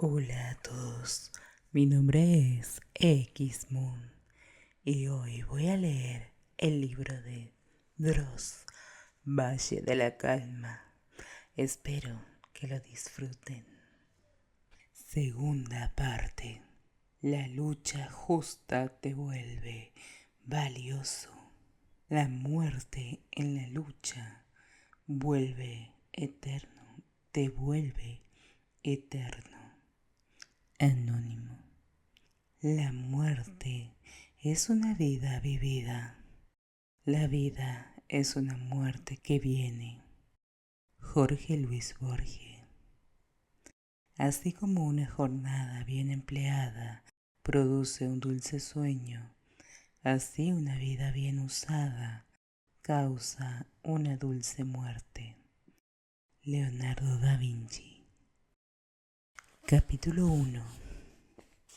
Hola a todos, mi nombre es Xmoon y hoy voy a leer el libro de Dross, Valle de la Calma. Espero que lo disfruten. Segunda parte. La lucha justa te vuelve valioso. La muerte en la lucha vuelve eterno, te vuelve eterno. Anónimo. La muerte es una vida vivida. La vida es una muerte que viene. Jorge Luis Borges. Así como una jornada bien empleada produce un dulce sueño, así una vida bien usada causa una dulce muerte. Leonardo da Vinci. Capítulo 1.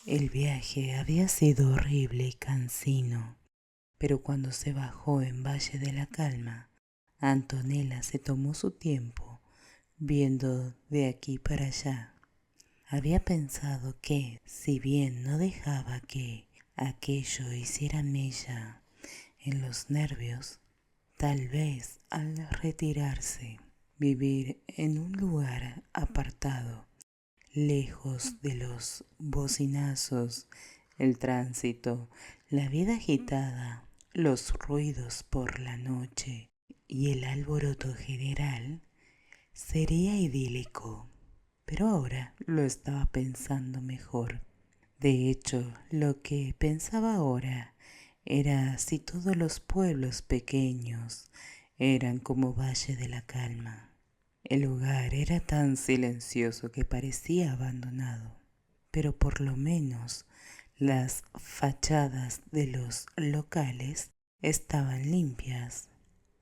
El viaje había sido horrible y cansino, pero cuando se bajó en Valle de la Calma, Antonella se tomó su tiempo viendo de aquí para allá. Había pensado que, si bien no dejaba que aquello hiciera mella en los nervios, tal vez al retirarse, vivir en un lugar apartado, lejos de los bocinazos, el tránsito, la vida agitada, los ruidos por la noche y el alboroto general, sería idílico. Pero ahora lo estaba pensando mejor. De hecho, lo que pensaba ahora era si todos los pueblos pequeños eran como Valle de la Calma. El lugar era tan silencioso que parecía abandonado, pero por lo menos las fachadas de los locales estaban limpias.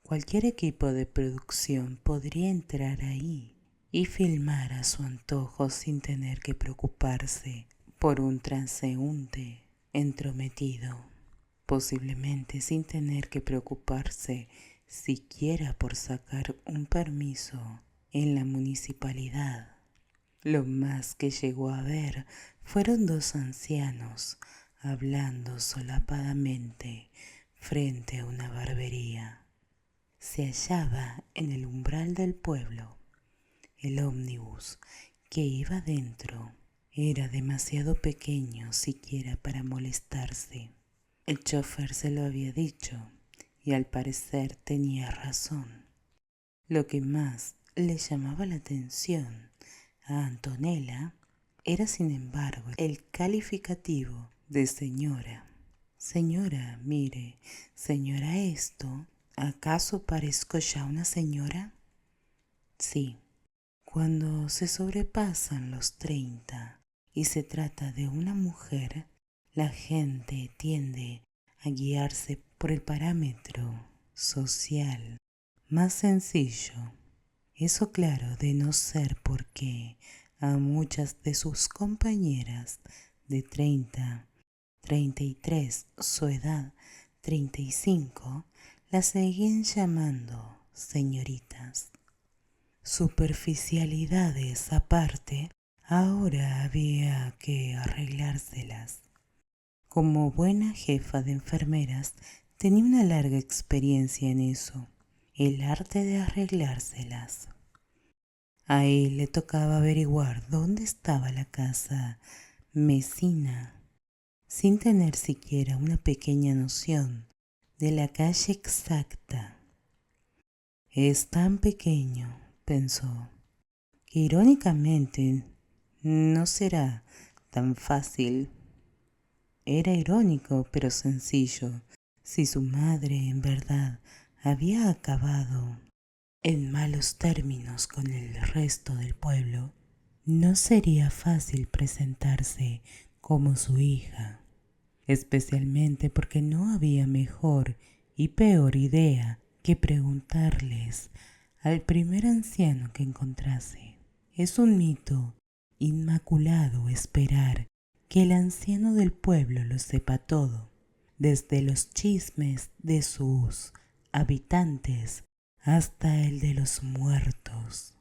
Cualquier equipo de producción podría entrar ahí y filmar a su antojo sin tener que preocuparse por un transeúnte entrometido, posiblemente sin tener que preocuparse siquiera por sacar un permiso en la municipalidad. Lo más que llegó a ver fueron dos ancianos hablando solapadamente frente a una barbería. Se hallaba en el umbral del pueblo. El ómnibus que iba dentro era demasiado pequeño siquiera para molestarse. El chofer se lo había dicho y al parecer tenía razón. Lo que más le llamaba la atención a Antonella era, sin embargo, el calificativo de señora. Señora, mire, señora esto, ¿acaso parezco ya una señora? Sí, cuando se sobrepasan los 30 y se trata de una mujer, la gente tiende a guiarse por el parámetro social más sencillo. Eso claro, de no ser porque a muchas de sus compañeras de 30, 33, su edad 35, las seguían llamando señoritas. Superficialidades aparte, ahora había que arreglárselas. Como buena jefa de enfermeras, tenía una larga experiencia en eso, el arte de arreglárselas. A él le tocaba averiguar dónde estaba la casa Mesina, sin tener siquiera una pequeña noción de la calle exacta. Es tan pequeño, pensó, que irónicamente no será tan fácil. Era irónico, pero sencillo. Si su madre en verdad había acabado en malos términos con el resto del pueblo, no sería fácil presentarse como su hija, especialmente porque no había mejor y peor idea que preguntarles al primer anciano que encontrase. Es un mito inmaculado esperar que el anciano del pueblo lo sepa todo, desde los chismes de sus habitantes hasta el de los muertos,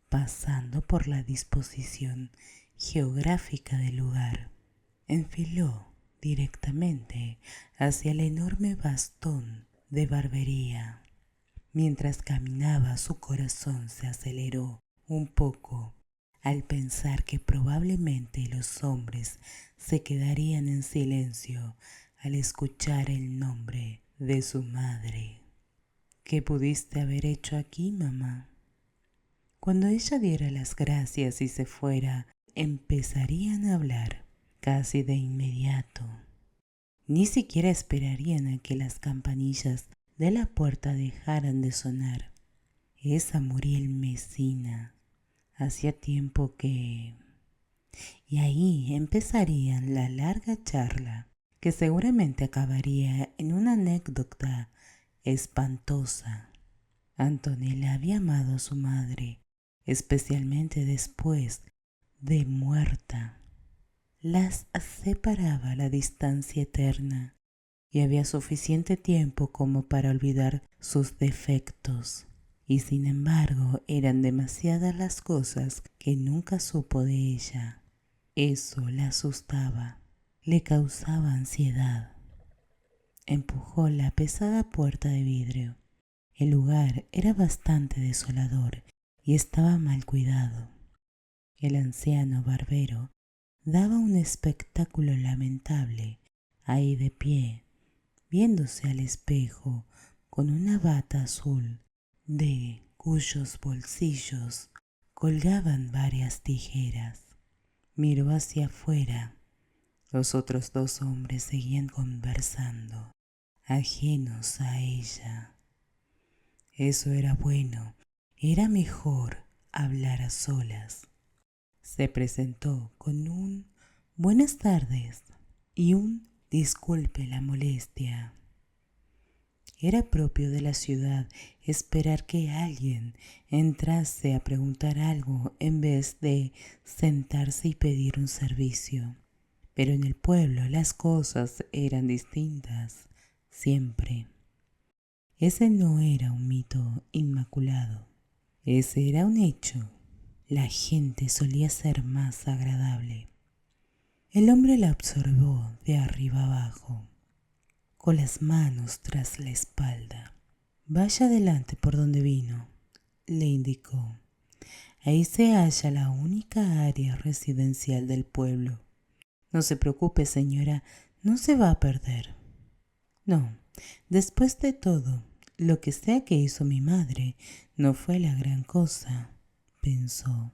pasando por la disposición geográfica del lugar. Enfiló directamente hacia el enorme bastón de barbería. Mientras caminaba, su corazón se aceleró un poco al pensar que probablemente los hombres se quedarían en silencio al escuchar el nombre de su madre. ¿Qué pudiste haber hecho aquí, mamá? Cuando ella diera las gracias y se fuera, empezarían a hablar casi de inmediato. Ni siquiera esperarían a que las campanillas de la puerta dejaran de sonar. Esa Muriel Mesina. Hacía tiempo que... Y ahí empezarían la larga charla, que seguramente acabaría en una anécdota espantosa. Antonella había amado a su madre, especialmente después de muerta. Las separaba la distancia eterna y había suficiente tiempo como para olvidar sus defectos. Y sin embargo eran demasiadas las cosas que nunca supo de ella. Eso la asustaba, le causaba ansiedad. Empujó la pesada puerta de vidrio. El lugar era bastante desolador y estaba mal cuidado. El anciano barbero daba un espectáculo lamentable, ahí de pie, viéndose al espejo con una bata azul, de cuyos bolsillos colgaban varias tijeras. Miró hacia afuera. Los otros dos hombres seguían conversando, ajenos a ella. Eso era bueno, era mejor hablar a solas. Se presentó con un buenas tardes y un disculpe la molestia. Era propio de la ciudad esperar que alguien entrase a preguntar algo en vez de sentarse y pedir un servicio. Pero en el pueblo las cosas eran distintas, siempre. Ese no era un mito inmaculado, ese era un hecho. La gente solía ser más agradable. El hombre la observó de arriba abajo, con las manos tras la espalda. Vaya adelante por donde vino, le indicó. Ahí se halla la única área residencial del pueblo. No se preocupe, señora, no se va a perder. No, después de todo, lo que sea que hizo mi madre no fue la gran cosa, pensó.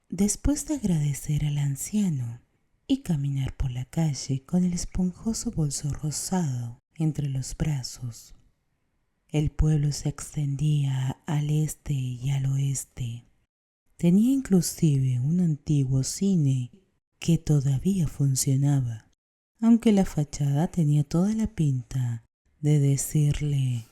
Después de agradecer al anciano y caminar por la calle con el esponjoso bolso rosado entre los brazos, el pueblo se extendía al este y al oeste. Tenía inclusive un antiguo cine que todavía funcionaba, aunque la fachada tenía toda la pinta de decirle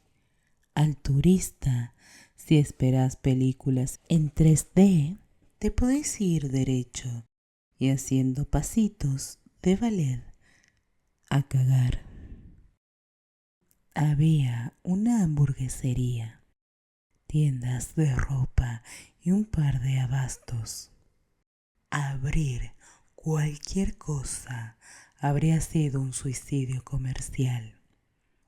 al turista: si esperas películas en 3D, te podés ir derecho y haciendo pasitos de ballet a cagar. Había una hamburguesería, tiendas de ropa y un par de abastos. Abrir cualquier cosa habría sido un suicidio comercial.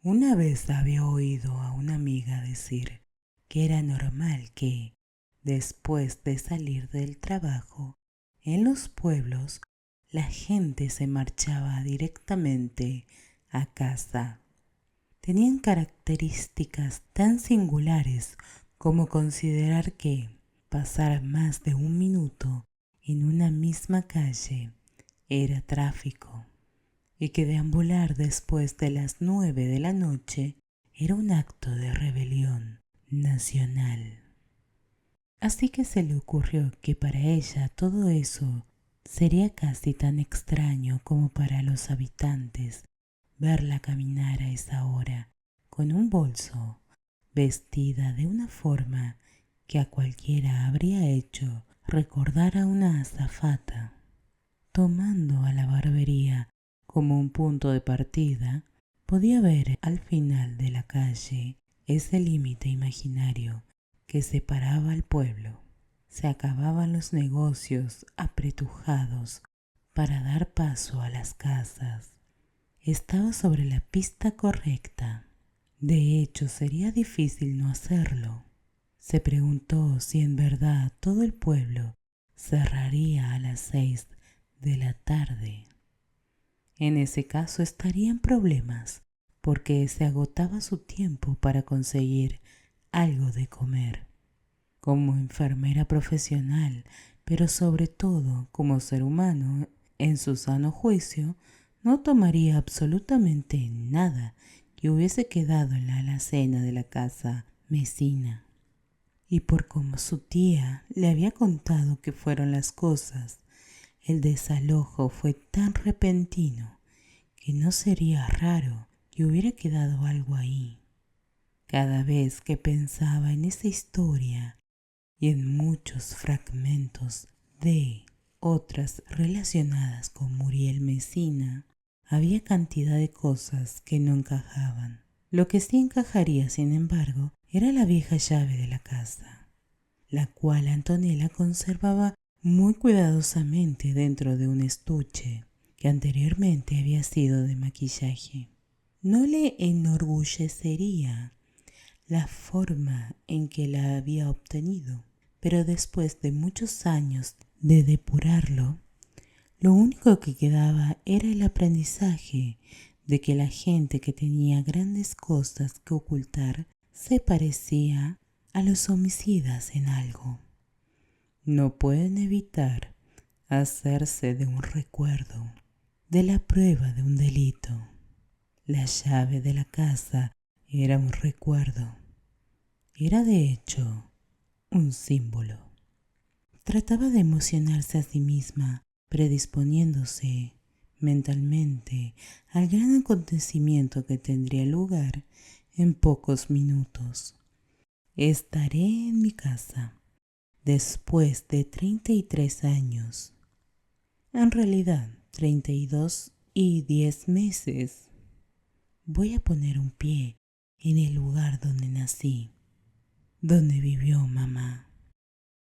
Una vez había oído a una amiga decir que era normal que, después de salir del trabajo, en los pueblos la gente se marchaba directamente a casa. Tenían características tan singulares como considerar que pasar más de un minuto en una misma calle era tráfico y que deambular después de las 9 de la noche era un acto de rebelión nacional. Así que se le ocurrió que para ella todo eso sería casi tan extraño como para los habitantes verla caminar a esa hora con un bolso, vestida de una forma que a cualquiera habría hecho recordar a una azafata. Tomando a la barbería como un punto de partida, podía ver al final de la calle ese límite imaginario que separaba al pueblo. Se acababan los negocios apretujados para dar paso a las casas. Estaba sobre la pista correcta. De hecho, sería difícil no hacerlo. Se preguntó si en verdad todo el pueblo cerraría a las 6 de la tarde. En ese caso estaría en problemas, porque se agotaba su tiempo para conseguir algo de comer. Como enfermera profesional, pero sobre todo como ser humano, en su sano juicio, no tomaría absolutamente nada que hubiese quedado en la alacena de la casa vecina. Y por como su tía le había contado que fueron las cosas, el desalojo fue tan repentino que no sería raro que hubiera quedado algo ahí. Cada vez que pensaba en esa historia y en muchos fragmentos de otras relacionadas con Muriel Mesina, había cantidad de cosas que no encajaban. Lo que sí encajaría, sin embargo, era la vieja llave de la casa, la cual Antonella conservaba muy cuidadosamente dentro de un estuche que anteriormente había sido de maquillaje. No le enorgullecería la forma en que la había obtenido, pero después de muchos años de depurarlo, lo único que quedaba era el aprendizaje de que la gente que tenía grandes cosas que ocultar se parecía a los homicidas en algo. No pueden evitar hacerse de un recuerdo, de la prueba de un delito. La llave de la casa era un recuerdo. Era de hecho un símbolo. Trataba de emocionarse a sí misma, predisponiéndose mentalmente al gran acontecimiento que tendría lugar en pocos minutos. Estaré en mi casa después de 33 años. En realidad, 32 y 10 meses. Voy a poner un pie en el lugar donde nací, donde vivió mamá.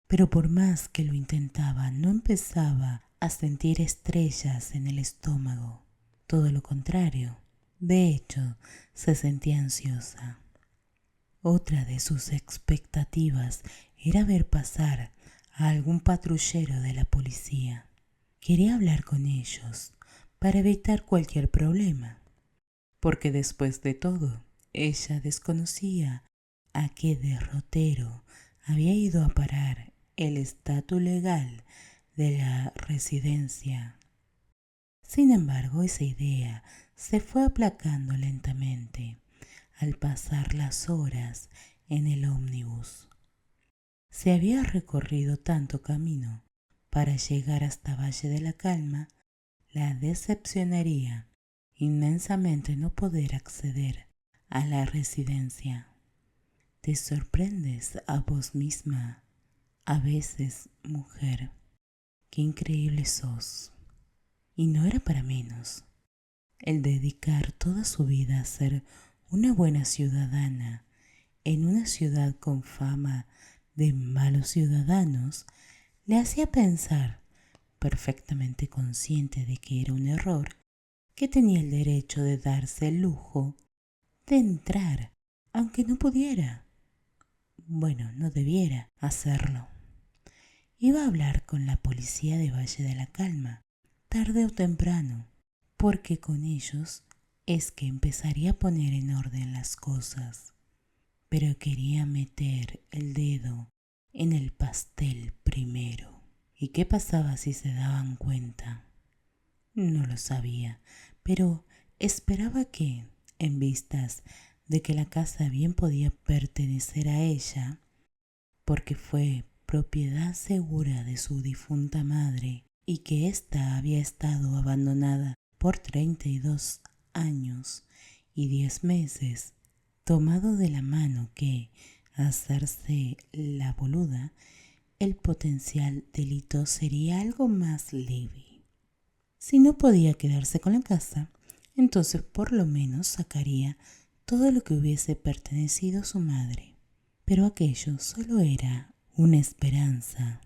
Pero por más que lo intentaba, no empezaba a sentir estrellas en el estómago. Todo lo contrario. De hecho, se sentía ansiosa. Otra de sus expectativas era ver pasar a algún patrullero de la policía. Quería hablar con ellos para evitar cualquier problema, porque después de todo, ella desconocía a qué derrotero había ido a parar el estatus legal de la residencia. Sin embargo, esa idea se fue aplacando lentamente al pasar las horas en el ómnibus. Se había recorrido tanto camino para llegar hasta Valle de la Calma, la decepcionaría inmensamente no poder acceder a la residencia. Te sorprendes a vos misma, a veces, mujer. Qué increíble sos. Y no era para menos. El dedicar toda su vida a ser una buena ciudadana en una ciudad con fama de malos ciudadanos le hacía pensar, perfectamente consciente de que era un error, que tenía el derecho de darse el lujo de entrar, aunque no pudiera. Bueno, no debiera hacerlo. Iba a hablar con la policía de Valle de la Calma, tarde o temprano, porque con ellos es que empezaría a poner en orden las cosas. Pero quería meter el dedo en el pastel primero. ¿Y qué pasaba si se daban cuenta? No lo sabía, pero esperaba que, en vistas de que la casa bien podía pertenecer a ella, porque fue propiedad segura de su difunta madre y que ésta había estado abandonada por 32 años y 10 meses, tomado de la mano que, a hacerse la boluda, el potencial delito sería algo más leve. Si no podía quedarse con la casa, entonces por lo menos sacaría todo lo que hubiese pertenecido a su madre. Pero aquello solo era una esperanza.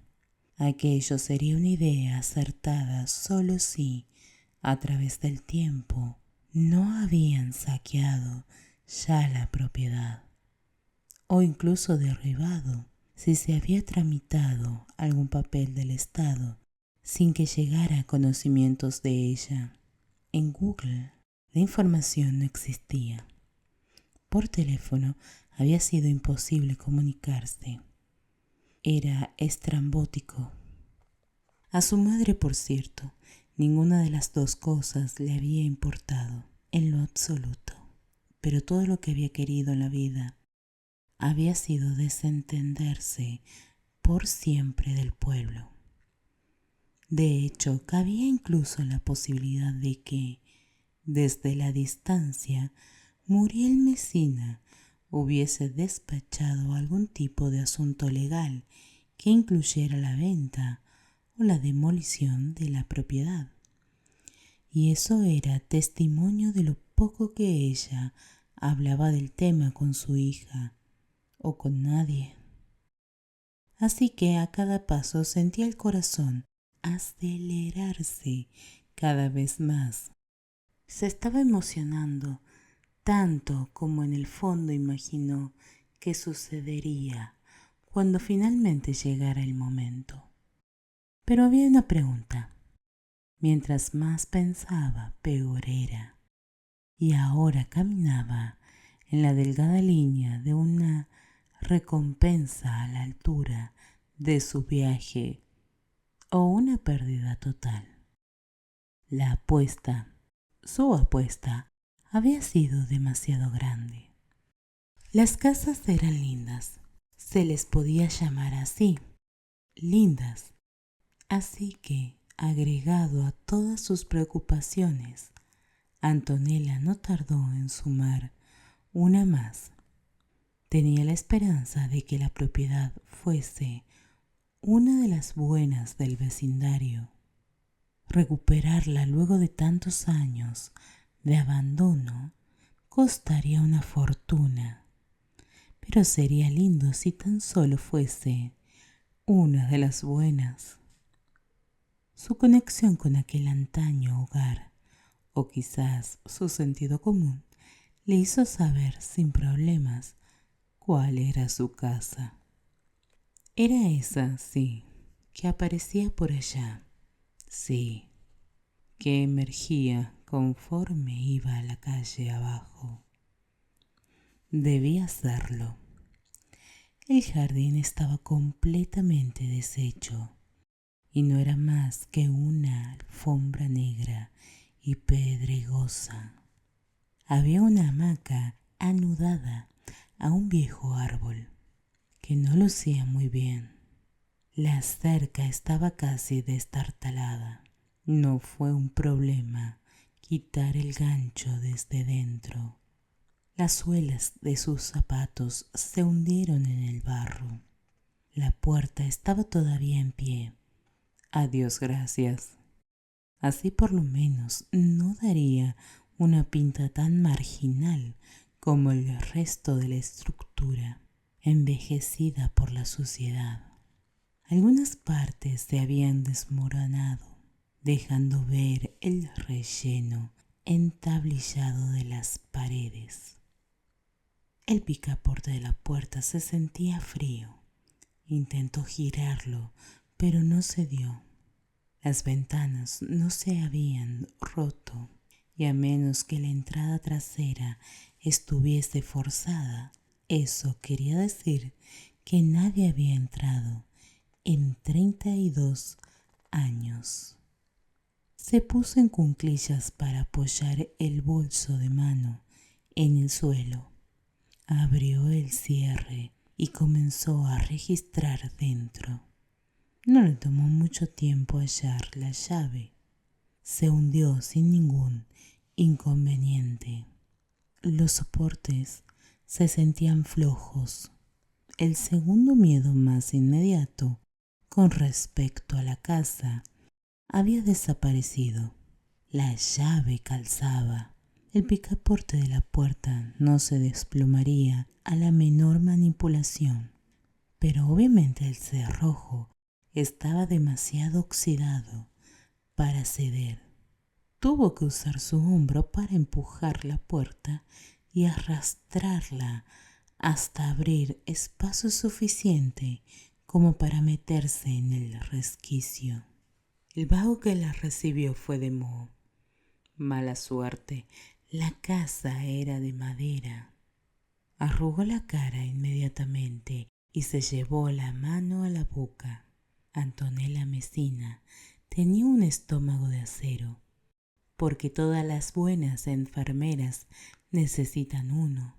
Aquello sería una idea acertada solo si, a través del tiempo, no habían saqueado ya la propiedad, o incluso derribado si se había tramitado algún papel del Estado sin que llegara a conocimientos de ella. En Google la información no existía. Por teléfono había sido imposible comunicarse. Era estrambótico. A su madre, por cierto, ninguna de las dos cosas le había importado en lo absoluto, pero todo lo que había querido en la vida había sido desentenderse por siempre del pueblo. De hecho, cabía incluso la posibilidad de que, desde la distancia, Muriel Mesina hubiese despachado algún tipo de asunto legal que incluyera la venta o la demolición de la propiedad. Y eso era testimonio de lo poco que ella hablaba del tema con su hija o con nadie. Así que a cada paso sentía el corazón acelerarse cada vez más. Se estaba emocionando tanto como en el fondo imaginó que sucedería cuando finalmente llegara el momento. Pero había una pregunta. Mientras más pensaba, peor era. Y ahora caminaba en la delgada línea de una recompensa a la altura de su viaje o una pérdida total. La apuesta, su apuesta, había sido demasiado grande. Las casas eran lindas, se les podía llamar así, lindas. Así que, agregado a todas sus preocupaciones, Antonella no tardó en sumar una más. Tenía la esperanza de que la propiedad fuese una de las buenas del vecindario. Recuperarla luego de tantos años de abandono costaría una fortuna, pero sería lindo si tan solo fuese una de las buenas. Su conexión con aquel antaño hogar, o quizás su sentido común, le hizo saber sin problemas cuál era su casa. Era esa, sí, que aparecía por allá, sí, que emergía conforme iba a la calle abajo. Debía hacerlo. El jardín estaba completamente deshecho y no era más que una alfombra negra y pedregosa. Había una hamaca anudada a un viejo árbol que no lucía muy bien. La cerca estaba casi destartalada. No fue un problema quitar el gancho desde dentro. Las suelas de sus zapatos se hundieron en el barro. La puerta estaba todavía en pie. A Dios gracias. Así por lo menos no daría una pinta tan marginal como el resto de la estructura, envejecida por la suciedad. Algunas partes se habían desmoronado, dejando ver el relleno entablillado de las paredes. El picaporte de la puerta se sentía frío. Intentó girarlo, pero no se dio. Las ventanas no se habían roto y a menos que la entrada trasera estuviese forzada, eso quería decir que nadie había entrado en 32 años. Se puso en cuclillas para apoyar el bolso de mano en el suelo. Abrió el cierre y comenzó a registrar dentro. No le tomó mucho tiempo hallar la llave. Se hundió sin ningún inconveniente. Los soportes se sentían flojos. El segundo miedo más inmediato con respecto a la casa había desaparecido. La llave calzaba. El picaporte de la puerta no se desplomaría a la menor manipulación, pero obviamente el cerrojo estaba demasiado oxidado para ceder. Tuvo que usar su hombro para empujar la puerta y arrastrarla hasta abrir espacio suficiente como para meterse en el resquicio. El vago que la recibió fue de moho. Mala suerte, la casa era de madera. Arrugó la cara inmediatamente y se llevó la mano a la boca. Antonella Messina tenía un estómago de acero, porque todas las buenas enfermeras necesitan uno.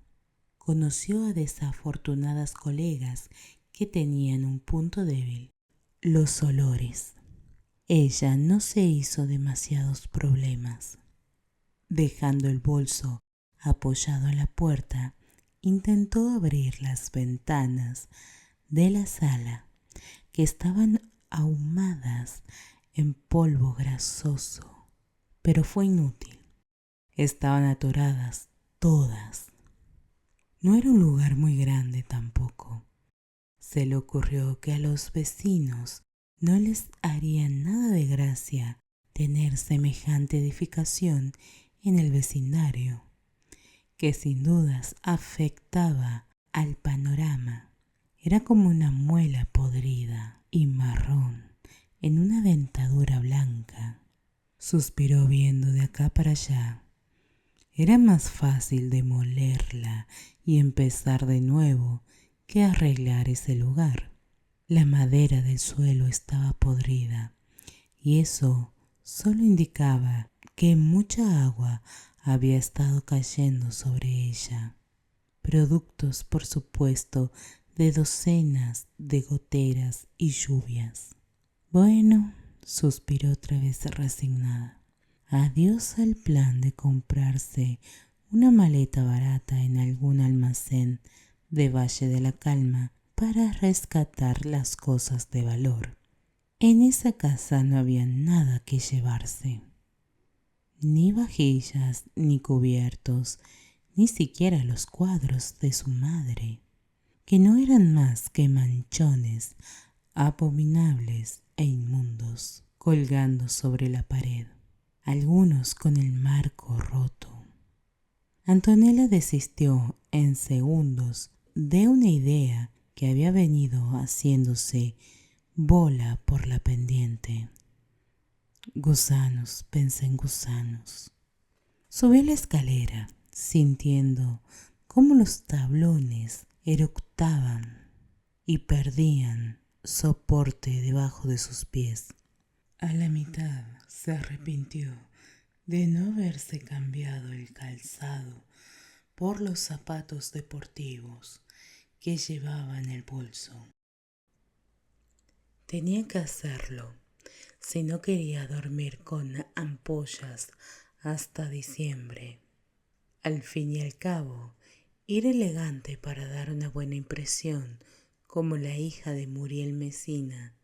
Conoció a desafortunadas colegas que tenían un punto débil: los olores. Ella no se hizo demasiados problemas. Dejando el bolso apoyado en la puerta, intentó abrir las ventanas de la sala, que estaban ahumadas en polvo grasoso, pero fue inútil. Estaban atoradas todas. No era un lugar muy grande tampoco. Se le ocurrió que a los vecinos no les haría nada de gracia tener semejante edificación en el vecindario, que sin dudas afectaba al panorama. Era como una muela podrida y marrón en una dentadura blanca. Suspiró viendo de acá para allá. Era más fácil demolerla y empezar de nuevo que arreglar ese lugar. La madera del suelo estaba podrida y eso solo indicaba que mucha agua había estado cayendo sobre ella. Productos, por supuesto, de docenas de goteras y lluvias. Bueno, suspiró otra vez resignada. Adiós al plan de comprarse una maleta barata en algún almacén de Valle de la Calma para rescatar las cosas de valor. En esa casa no había nada que llevarse. Ni vajillas, ni cubiertos, ni siquiera los cuadros de su madre, que no eran más que manchones abominables e inmundos colgando sobre la pared, algunos con el marco roto. Antonella desistió en segundos de una idea que había venido haciéndose bola por la pendiente. Gusanos, pensé en gusanos. Subió la escalera, sintiendo cómo los tablones eructaban y perdían soporte debajo de sus pies. A la mitad se arrepintió de no haberse cambiado el calzado por los zapatos deportivos que llevaba en el bolso. Tenía que hacerlo si no quería dormir con ampollas hasta diciembre. Al fin y al cabo, ir elegante para dar una buena impresión como la hija de Muriel Messina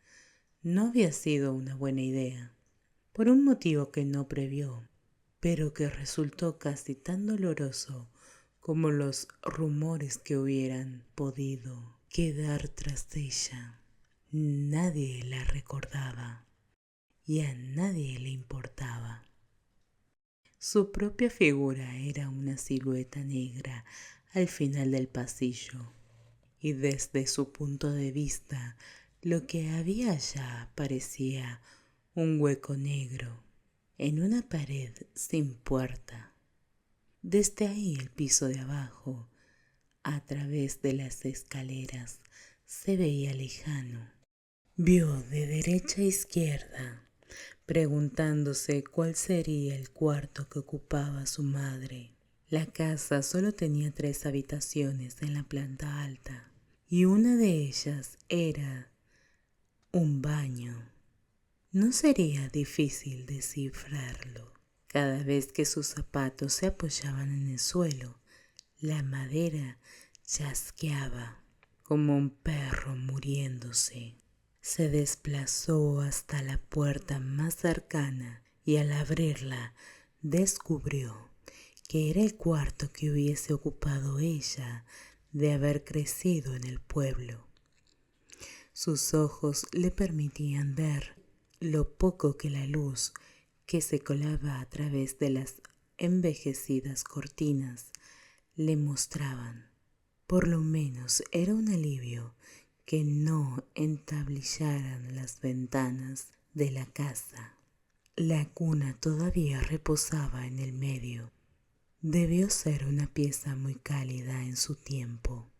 no había sido una buena idea, por un motivo que no previó, pero que resultó casi tan doloroso como los rumores que hubieran podido quedar tras ella. Nadie la recordaba y a nadie le importaba. Su propia figura era una silueta negra al final del pasillo, y desde su punto de vista lo que había allá parecía un hueco negro en una pared sin puerta. Desde ahí el piso de abajo, a través de las escaleras, se veía lejano. Vio de derecha a izquierda, preguntándose cuál sería el cuarto que ocupaba su madre. La casa solo tenía 3 habitaciones en la planta alta, y una de ellas era un baño. No sería difícil descifrarlo. Cada vez que sus zapatos se apoyaban en el suelo, la madera chasqueaba como un perro muriéndose. Se desplazó hasta la puerta más cercana y al abrirla descubrió que era el cuarto que hubiese ocupado ella de haber crecido en el pueblo. Sus ojos le permitían ver lo poco que la luz que se colaba a través de las envejecidas cortinas le mostraban. Por lo menos era un alivio que no entablillaran las ventanas de la casa. La cuna todavía reposaba en el medio. Debió ser una pieza muy cálida en su tiempo,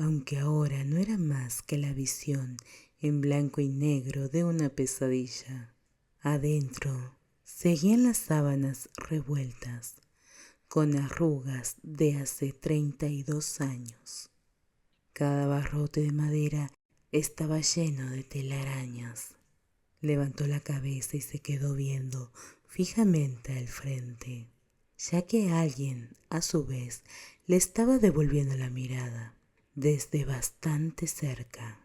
aunque ahora no era más que la visión en blanco y negro de una pesadilla. Adentro seguían las sábanas revueltas, con arrugas de hace 32 años. Cada barrote de madera estaba lleno de telarañas. Levantó la cabeza y se quedó viendo fijamente al frente, ya que alguien, a su vez, le estaba devolviendo la mirada desde bastante cerca.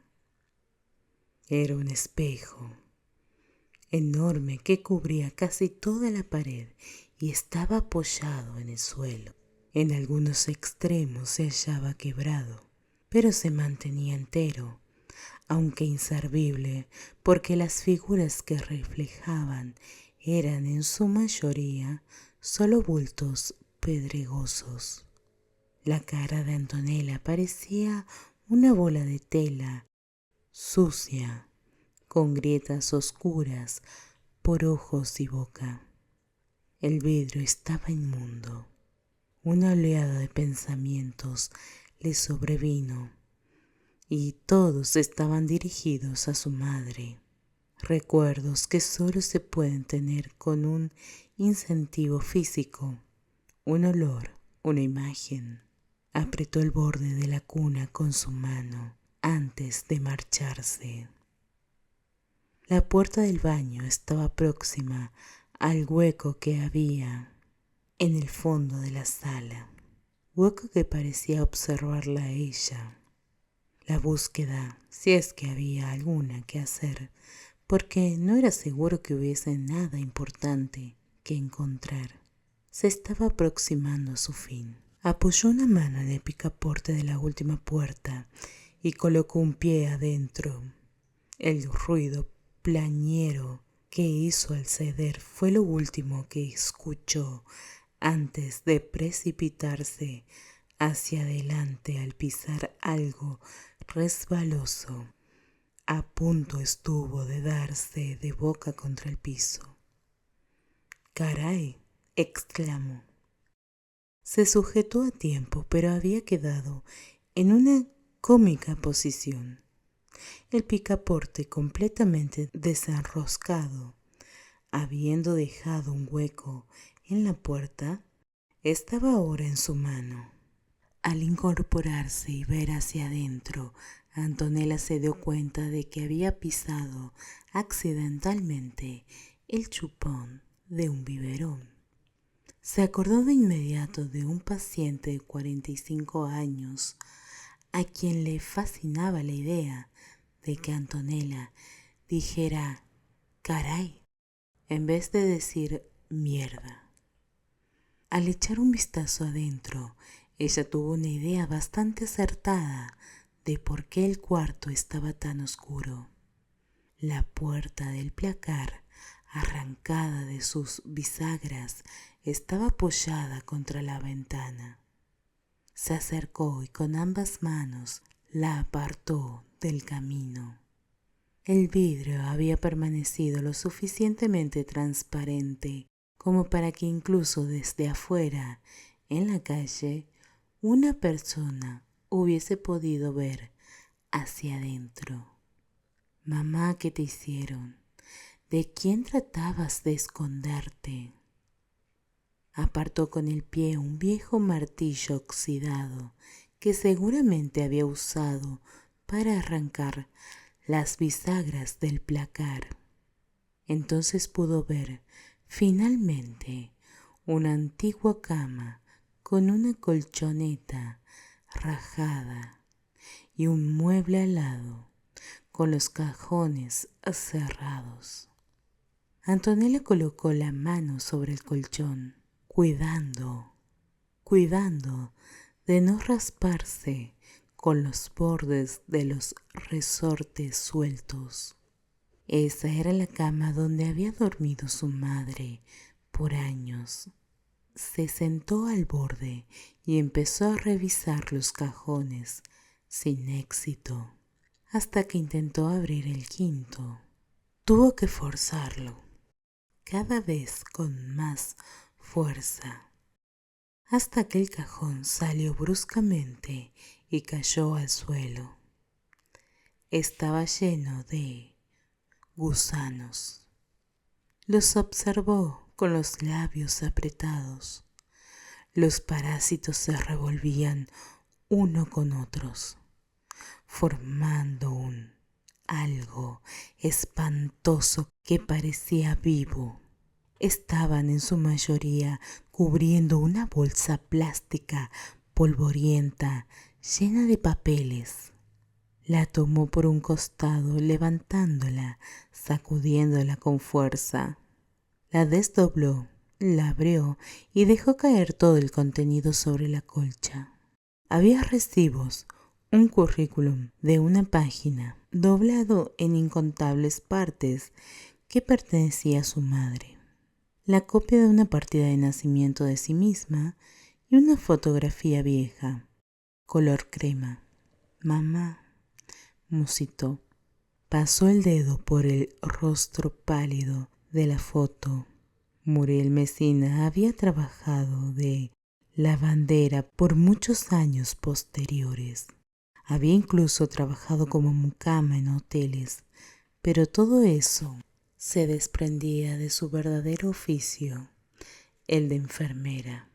Era un espejo enorme que cubría casi toda la pared y estaba apoyado en el suelo. En algunos extremos se hallaba quebrado, pero se mantenía entero, aunque inservible, porque las figuras que reflejaban eran en su mayoría solo bultos pedregosos. La cara de Antonella parecía una bola de tela sucia, con grietas oscuras por ojos y boca. El vidrio estaba inmundo. Una oleada de pensamientos le sobrevino y todos estaban dirigidos a su madre. Recuerdos que solo se pueden tener con un incentivo físico, un olor, una imagen. Apretó el borde de la cuna con su mano antes de marcharse. La puerta del baño estaba próxima al hueco que había en el fondo de la sala, hueco que parecía observarla a ella. La búsqueda, si es que había alguna que hacer, porque no era seguro que hubiese nada importante que encontrar, se estaba aproximando a su fin. Apoyó una mano en el picaporte de la última puerta y colocó un pie adentro. El ruido plañero que hizo al ceder fue lo último que escuchó antes de precipitarse hacia adelante al pisar algo resbaloso. A punto estuvo de darse de boca contra el piso. «¡Caray!», exclamó. Se sujetó a tiempo, pero había quedado en una cómica posición. El picaporte, completamente desenroscado, habiendo dejado un hueco en la puerta, estaba ahora en su mano. Al incorporarse y ver hacia adentro, Antonella se dio cuenta de que había pisado accidentalmente el chupón de un biberón. Se acordó de inmediato de un paciente de 45 años a quien le fascinaba la idea de que Antonella dijera «caray» en vez de decir «mierda». Al echar un vistazo adentro, ella tuvo una idea bastante acertada de por qué el cuarto estaba tan oscuro. La puerta del placar, arrancada de sus bisagras, estaba apoyada contra la ventana. Se acercó y con ambas manos la apartó del camino. El vidrio había permanecido lo suficientemente transparente como para que incluso desde afuera, en la calle, una persona hubiese podido ver hacia adentro. «Mamá, ¿qué te hicieron? ¿De quién tratabas de esconderte?». Apartó con el pie un viejo martillo oxidado que seguramente había usado para arrancar las bisagras del placar. Entonces pudo ver finalmente una antigua cama con una colchoneta rajada y un mueble al lado con los cajones cerrados. Antonella colocó la mano sobre el colchón, cuidando de no rasparse con los bordes de los resortes sueltos. Esa era la cama donde había dormido su madre por años. Se sentó al borde y empezó a revisar los cajones sin éxito, hasta que intentó abrir el quinto. Tuvo que forzarlo, cada vez con más fuerza, hasta que el cajón salió bruscamente y cayó al suelo. Estaba lleno de gusanos. Los observó con los labios apretados. Los parásitos se revolvían uno con otros, formando un algo espantoso que parecía vivo. Estaban en su mayoría cubriendo una bolsa plástica polvorienta llena de papeles. La tomó por un costado, levantándola, sacudiéndola con fuerza. La desdobló, la abrió y dejó caer todo el contenido sobre la colcha. Había recibos, un currículum de una página, doblado en incontables partes, que pertenecía a su madre. La copia de una partida de nacimiento de sí misma y una fotografía vieja, color crema. Mamá, musitó. Pasó el dedo por el rostro pálido de la foto. Muriel Messina había trabajado de lavandera por muchos años posteriores. Había incluso trabajado como mucama en hoteles, pero todo eso se desprendía de su verdadero oficio, el de enfermera,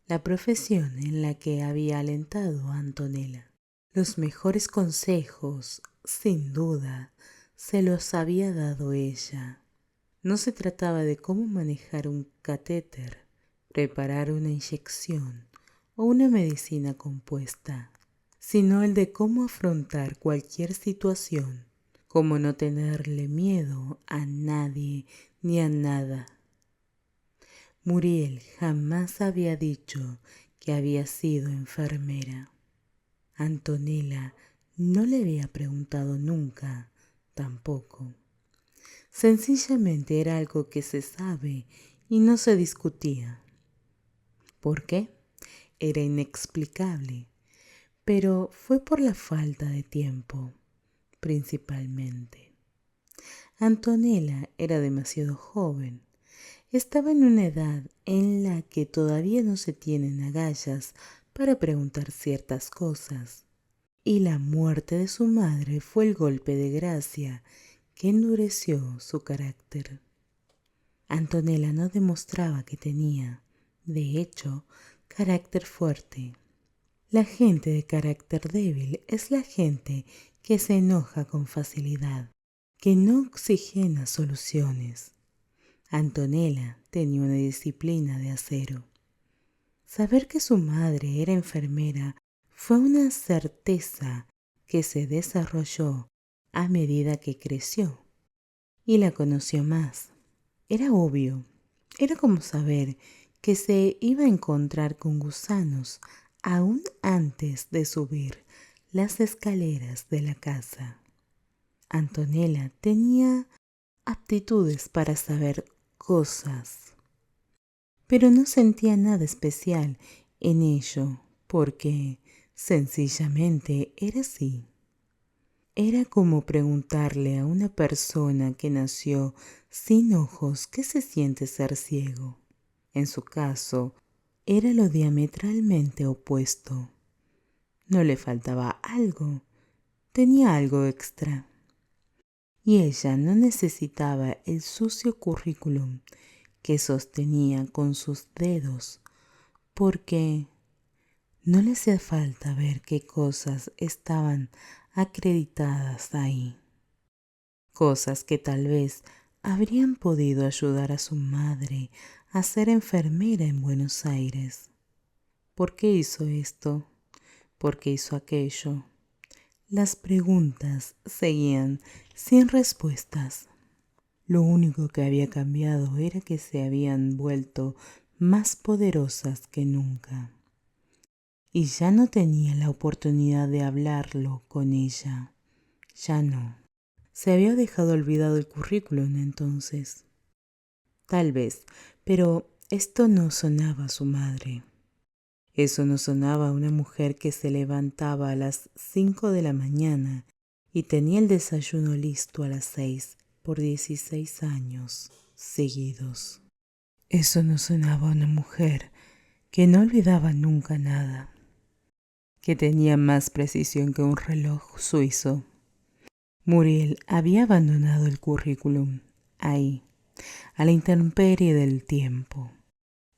la profesión en la que había alentado a Antonella. Los mejores consejos, sin duda, se los había dado ella. No se trataba de cómo manejar un catéter, preparar una inyección o una medicina compuesta, sino el de cómo afrontar cualquier situación, cómo no tenerle miedo a nadie ni a nada. Muriel jamás había dicho que había sido enfermera. Antonella no le había preguntado nunca, tampoco. Sencillamente era algo que se sabe y no se discutía. ¿Por qué? Era inexplicable, pero fue por la falta de tiempo, principalmente. Antonella era demasiado joven. Estaba en una edad en la que todavía no se tienen agallas para preguntar ciertas cosas. Y la muerte de su madre fue el golpe de gracia que endureció su carácter. Antonella no demostraba que tenía, de hecho, carácter fuerte. La gente de carácter débil es la gente que se enoja con facilidad, que no oxigena soluciones. Antonella tenía una disciplina de acero. Saber que su madre era enfermera fue una certeza que se desarrolló a medida que creció y la conoció más. Era obvio, era como saber que se iba a encontrar con gusanos aún antes de subir las escaleras de la casa. Antonella tenía aptitudes para saber cosas, pero no sentía nada especial en ello porque sencillamente era así. Era como preguntarle a una persona que nació sin ojos qué se siente ser ciego. En su caso, era lo diametralmente opuesto. No le faltaba algo, tenía algo extra. Y ella no necesitaba el sucio currículum que sostenía con sus dedos, porque no le hacía falta ver qué cosas estaban acreditadas ahí. Cosas que tal vez habrían podido ayudar a su madre a ser enfermera en Buenos Aires. ¿Por qué hizo esto? ¿Por qué hizo aquello? Las preguntas seguían sin respuestas. Lo único que había cambiado era que se habían vuelto más poderosas que nunca. y ya no tenía la oportunidad de hablarlo con ella. Ya no. Se había dejado olvidado el currículum entonces. Tal vez, pero esto no sonaba a su madre. Eso no sonaba a una mujer que se levantaba a las 5 de la mañana y tenía el desayuno listo a las 6 por 16 años seguidos. Eso no sonaba a una mujer que no olvidaba nunca nada, que tenía más precisión que un reloj suizo. Muriel había abandonado el currículum ahí, a la intemperie del tiempo,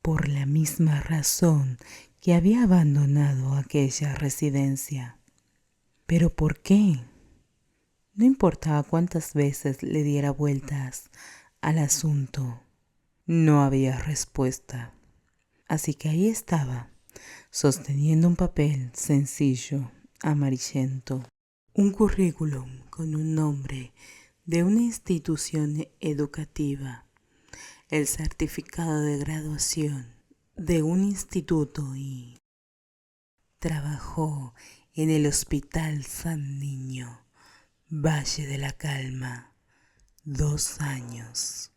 por la misma razón que había abandonado aquella residencia. ¿Pero por qué? No importaba cuántas veces le diera vueltas al asunto, no había respuesta. Así que ahí estaba, sosteniendo un papel sencillo, amarillento, un currículum con un nombre de una institución educativa, el certificado de graduación de un instituto y trabajó en el Hospital San Niño, Valle de la Calma, 2 años.